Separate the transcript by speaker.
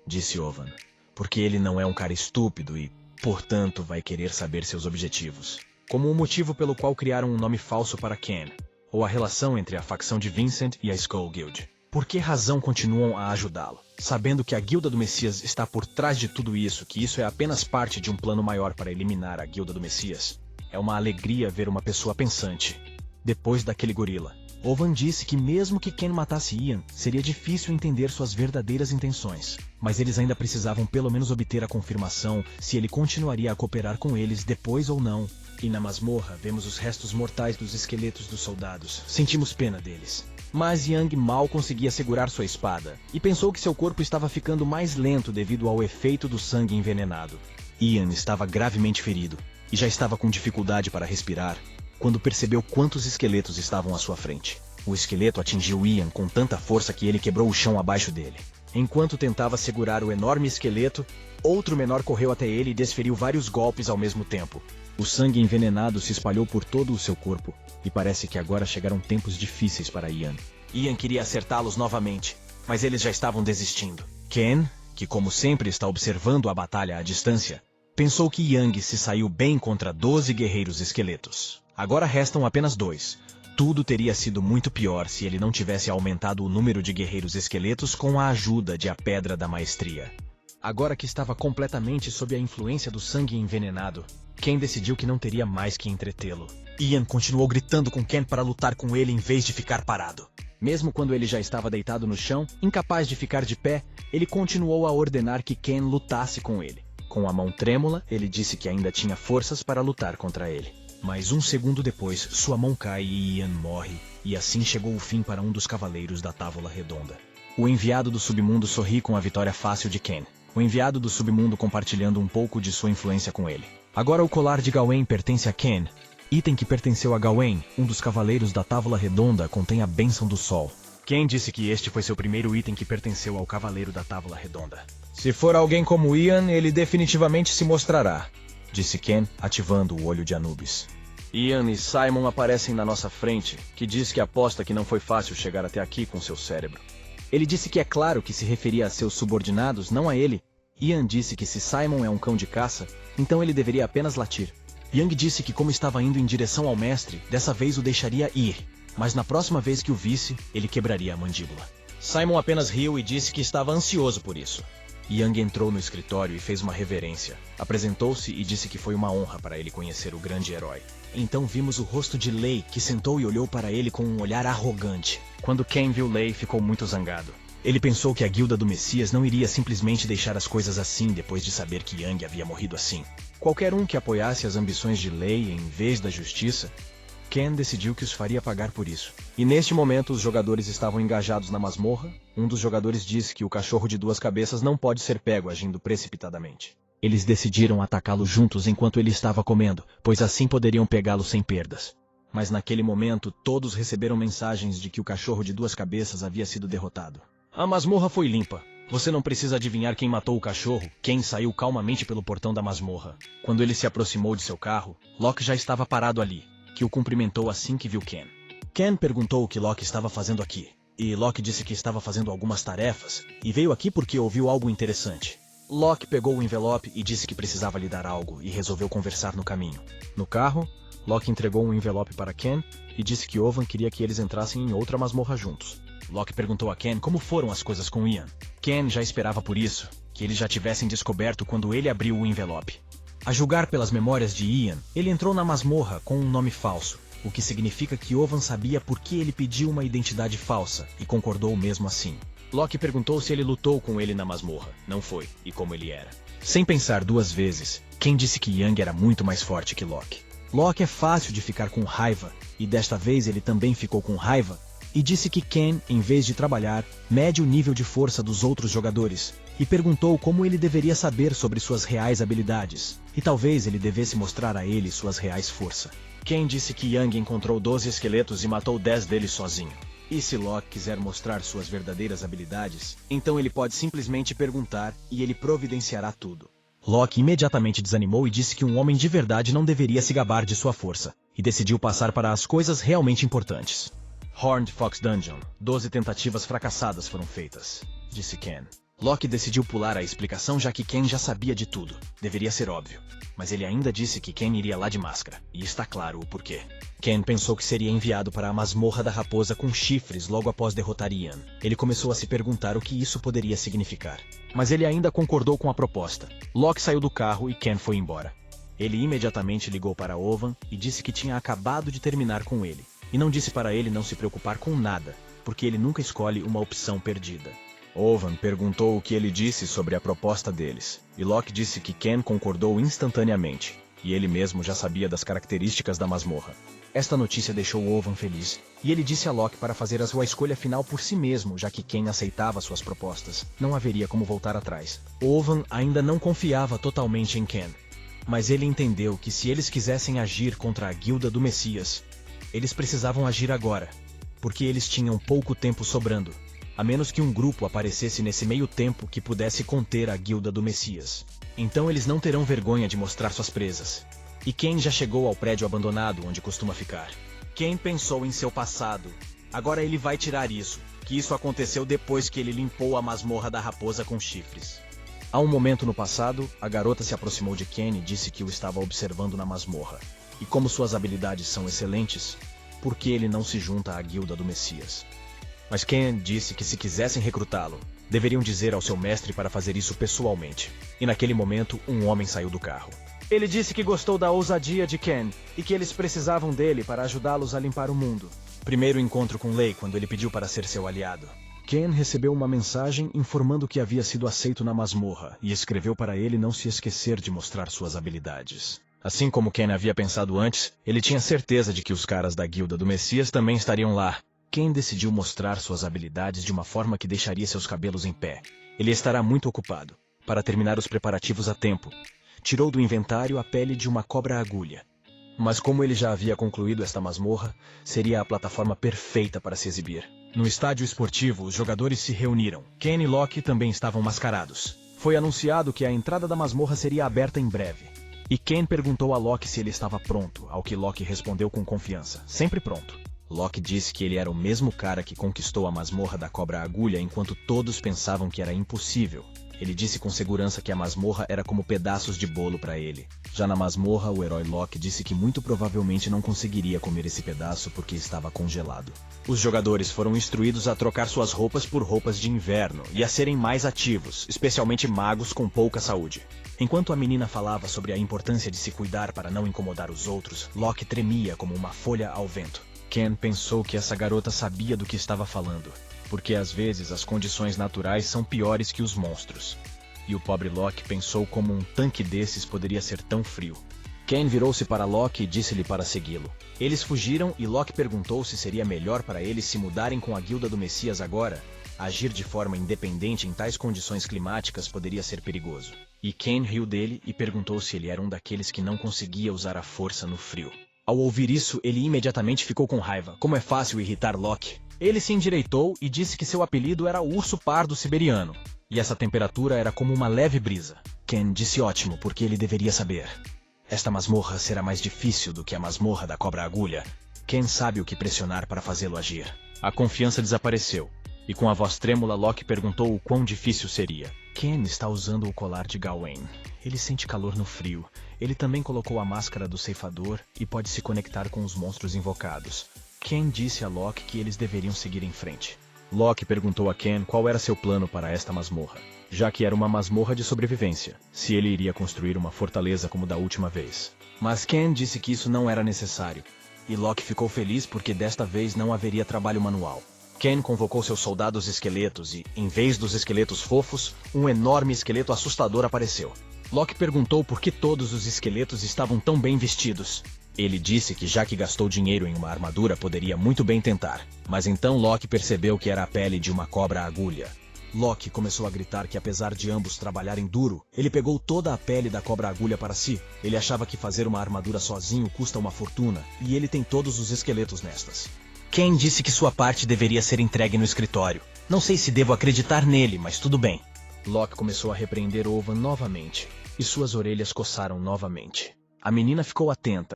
Speaker 1: disse Owen. Porque ele não é um cara estúpido e, portanto, vai querer saber seus objetivos. Como o motivo pelo qual criaram um nome falso para Ken, ou a relação entre a facção de Vincent e a Skull Guild. Por que razão continuam a ajudá-lo? Sabendo que a Guilda do Messias está por trás de tudo isso, que isso é apenas parte de um plano maior para eliminar a Guilda do Messias. É uma alegria ver uma pessoa pensante. Depois daquele gorila, Owen disse que mesmo que Ken matasse Ian, seria difícil entender suas verdadeiras intenções. Mas eles ainda precisavam pelo menos obter a confirmação se ele continuaria a cooperar com eles depois ou não. E na masmorra, vemos os restos mortais dos esqueletos dos soldados. Sentimos pena deles. Mas Yang mal conseguia segurar sua espada, e pensou que seu corpo estava ficando mais lento devido ao efeito do sangue envenenado. Ian estava gravemente ferido, e já estava com dificuldade para respirar, quando percebeu quantos esqueletos estavam à sua frente. O esqueleto atingiu Ian com tanta força que ele quebrou o chão abaixo dele. Enquanto tentava segurar o enorme esqueleto, outro menor correu até ele e desferiu vários golpes ao mesmo tempo. O sangue envenenado se espalhou por todo o seu corpo, e parece que agora chegaram tempos difíceis para Ian. Ian queria acertá-los novamente, mas eles já estavam desistindo. Ken, que como sempre está observando a batalha à distância, pensou que Yang se saiu bem contra 12 guerreiros esqueletos. Agora restam apenas 2. Tudo teria sido muito pior se ele não tivesse aumentado o número de guerreiros esqueletos com a ajuda de a Pedra da Maestria. Agora que estava completamente sob a influência do sangue envenenado, Ken decidiu que não teria mais que entretê-lo. Ian continuou gritando com Ken para lutar com ele em vez de ficar parado. Mesmo quando ele já estava deitado no chão, incapaz de ficar de pé, ele continuou a ordenar que Ken lutasse com ele. Com a mão trêmula, ele disse que ainda tinha forças para lutar contra ele. Mas um segundo depois, sua mão cai e Ian morre, e assim chegou o fim para um dos cavaleiros da Távola Redonda. O enviado do submundo sorri com a vitória fácil de Ken. O enviado do submundo compartilhando um pouco de sua influência com ele. Agora o colar de Gawain pertence a Ken. Item que pertenceu a Gawain, um dos cavaleiros da Távola Redonda, contém a Bênção do Sol. Ken disse que este foi seu primeiro item que pertenceu ao Cavaleiro da Távola Redonda. Se for alguém como Ian, ele definitivamente se mostrará, disse Ken, ativando o olho de Anubis. Ian e Simon aparecem na nossa frente, que diz que aposta que não foi fácil chegar até aqui com seu cérebro. Ele disse que é claro que se referia a seus subordinados, não a ele. Ian disse que se Simon é um cão de caça, então ele deveria apenas latir. Yang disse que como estava indo em direção ao mestre, dessa vez o deixaria ir, mas na próxima vez que o visse, ele quebraria a mandíbula. Simon apenas riu e disse que estava ansioso por isso. Yang entrou no escritório e fez uma reverência. Apresentou-se e disse que foi uma honra para ele conhecer o grande herói. Então vimos o rosto de Lei, que sentou e olhou para ele com um olhar arrogante. Quando Ken viu Lei, ficou muito zangado. Ele pensou que a Guilda do Messias não iria simplesmente deixar as coisas assim depois de saber que Yang havia morrido assim. Qualquer um que apoiasse as ambições de Lei em vez da justiça, Ken decidiu que os faria pagar por isso. E neste momento os jogadores estavam engajados na masmorra. Um dos jogadores disse que o cachorro de 2 cabeças não pode ser pego agindo precipitadamente. Eles decidiram atacá-lo juntos enquanto ele estava comendo, pois assim poderiam pegá-lo sem perdas. Mas naquele momento todos receberam mensagens de que o cachorro de 2 cabeças havia sido derrotado. A masmorra foi limpa. Você não precisa adivinhar quem matou o cachorro. Ken saiu calmamente pelo portão da masmorra. Quando ele se aproximou de seu carro, Locke já estava parado ali, que o cumprimentou assim que viu Ken. Ken perguntou o que Locke estava fazendo aqui, e Locke disse que estava fazendo algumas tarefas, e veio aqui porque ouviu algo interessante. Locke pegou o envelope e disse que precisava lhe dar algo, e resolveu conversar no caminho. No carro, Locke entregou um envelope para Ken, e disse que Owen queria que eles entrassem em outra masmorra juntos. Locke perguntou a Ken como foram as coisas com Ian. Ken já esperava por isso, que eles já tivessem descoberto quando ele abriu o envelope. A julgar pelas memórias de Ian, ele entrou na masmorra com um nome falso, o que significa que Owen sabia por que ele pediu uma identidade falsa, e concordou mesmo assim. Locke perguntou se ele lutou com ele na masmorra. Não foi, e como ele era. Sem pensar 2 vezes, Ken disse que Yang era muito mais forte que Locke. Locke é fácil de ficar com raiva, e desta vez ele também ficou com raiva, e disse que Ken, em vez de trabalhar, mede o nível de força dos outros jogadores, e perguntou como ele deveria saber sobre suas reais habilidades, e talvez ele devesse mostrar a ele suas reais forças. Ken disse que Yang encontrou 12 esqueletos e matou 10 deles sozinho. E se Locke quiser mostrar suas verdadeiras habilidades, então ele pode simplesmente perguntar e ele providenciará tudo. Locke imediatamente desanimou e disse que um homem de verdade não deveria se gabar de sua força, e decidiu passar para as coisas realmente importantes. Horned Fox Dungeon. 12 tentativas fracassadas foram feitas, disse Ken. Locke decidiu pular a explicação já que Ken já sabia de tudo. Deveria ser óbvio. Mas ele ainda disse que Ken iria lá de máscara. E está claro o porquê. Ken pensou que seria enviado para a masmorra da raposa com chifres logo após derrotar Ian. Ele começou a se perguntar o que isso poderia significar. Mas ele ainda concordou com a proposta. Locke saiu do carro e Ken foi embora. Ele imediatamente ligou para Owen e disse que tinha acabado de terminar com ele. E não disse para ele não se preocupar com nada, porque ele nunca escolhe uma opção perdida. Owen perguntou o que ele disse sobre a proposta deles, e Locke disse que Ken concordou instantaneamente, e ele mesmo já sabia das características da masmorra. Esta notícia deixou Owen feliz, e ele disse a Locke para fazer a sua escolha final por si mesmo, já que Ken aceitava suas propostas. Não haveria como voltar atrás. Owen ainda não confiava totalmente em Ken, mas ele entendeu que se eles quisessem agir contra a Guilda do Messias, eles precisavam agir agora, porque eles tinham pouco tempo sobrando. A menos que um grupo aparecesse nesse meio tempo que pudesse conter a Guilda do Messias. Então eles não terão vergonha de mostrar suas presas. E Ken já chegou ao prédio abandonado onde costuma ficar. Ken pensou em seu passado. Agora ele vai tirar isso, que isso aconteceu depois que ele limpou a masmorra da raposa com chifres. Há um momento no passado, a garota se aproximou de Ken e disse que o estava observando na masmorra. E como suas habilidades são excelentes, por que ele não se junta à Guilda do Messias? Mas Ken disse que se quisessem recrutá-lo, deveriam dizer ao seu mestre para fazer isso pessoalmente. E naquele momento, um homem saiu do carro. Ele disse que gostou da ousadia de Ken e que eles precisavam dele para ajudá-los a limpar o mundo. Primeiro encontro com Lei quando ele pediu para ser seu aliado. Ken recebeu uma mensagem informando que havia sido aceito na masmorra e escreveu para ele não se esquecer de mostrar suas habilidades. Assim como Ken havia pensado antes, ele tinha certeza de que os caras da Guilda do Messias também estariam lá. Ken decidiu mostrar suas habilidades de uma forma que deixaria seus cabelos em pé. Ele estará muito ocupado. Para terminar os preparativos a tempo, tirou do inventário a pele de uma cobra-agulha. Mas como ele já havia concluído esta masmorra, seria a plataforma perfeita para se exibir. No estádio esportivo, os jogadores se reuniram. Ken e Locke também estavam mascarados. Foi anunciado que a entrada da masmorra seria aberta em breve. E Ken perguntou a Locke se ele estava pronto, ao que Locke respondeu com confiança, sempre pronto. Locke disse que ele era o mesmo cara que conquistou a masmorra da cobra-agulha enquanto todos pensavam que era impossível. Ele disse com segurança que a masmorra era como pedaços de bolo para ele. Já na masmorra, o herói Locke disse que muito provavelmente não conseguiria comer esse pedaço porque estava congelado. Os jogadores foram instruídos a trocar suas roupas por roupas de inverno e a serem mais ativos, especialmente magos com pouca saúde. Enquanto a menina falava sobre a importância de se cuidar para não incomodar os outros, Locke tremia como uma folha ao vento. Ken pensou que essa garota sabia do que estava falando, porque às vezes as condições naturais são piores que os monstros. E o pobre Locke pensou como um tanque desses poderia ser tão frio. Ken virou-se para Locke e disse-lhe para segui-lo. Eles fugiram e Locke perguntou se seria melhor para eles se mudarem com a Guilda do Messias agora. Agir de forma independente em tais condições climáticas poderia ser perigoso. E Ken riu dele e perguntou se ele era um daqueles que não conseguia usar a força no frio. Ao ouvir isso, ele imediatamente ficou com raiva. Como é fácil irritar Locke. Ele se endireitou e disse que seu apelido era o urso pardo siberiano. E essa temperatura era como uma leve brisa. Ken disse ótimo, porque ele deveria saber. Esta masmorra será mais difícil do que a masmorra da cobra-agulha. Ken sabe o que pressionar para fazê-lo agir. A confiança desapareceu. E com a voz trêmula, Locke perguntou o quão difícil seria. Ken está usando o colar de Gawain. Ele sente calor no frio. Ele também colocou a máscara do ceifador e pode se conectar com os monstros invocados. Ken disse a Locke que eles deveriam seguir em frente. Locke perguntou a Ken qual era seu plano para esta masmorra, já que era uma masmorra de sobrevivência, se ele iria construir uma fortaleza como da última vez. Mas Ken disse que isso não era necessário, e Locke ficou feliz porque desta vez não haveria trabalho manual. Ken convocou seus soldados esqueletos e, em vez dos esqueletos fofos, um enorme esqueleto assustador apareceu. Locke perguntou por que todos os esqueletos estavam tão bem vestidos. Ele disse que já que gastou dinheiro em uma armadura, poderia muito bem tentar. Mas então Locke percebeu que era a pele de uma cobra-agulha. Locke começou a gritar que apesar de ambos trabalharem duro, ele pegou toda a pele da cobra-agulha para si. Ele achava que fazer uma armadura sozinho custa uma fortuna, e ele tem todos os esqueletos nestas. Ken disse que sua parte deveria ser entregue no escritório. Não sei se devo acreditar nele, mas tudo bem. Locke começou a repreender Owen novamente, e suas orelhas coçaram novamente. A menina ficou atenta.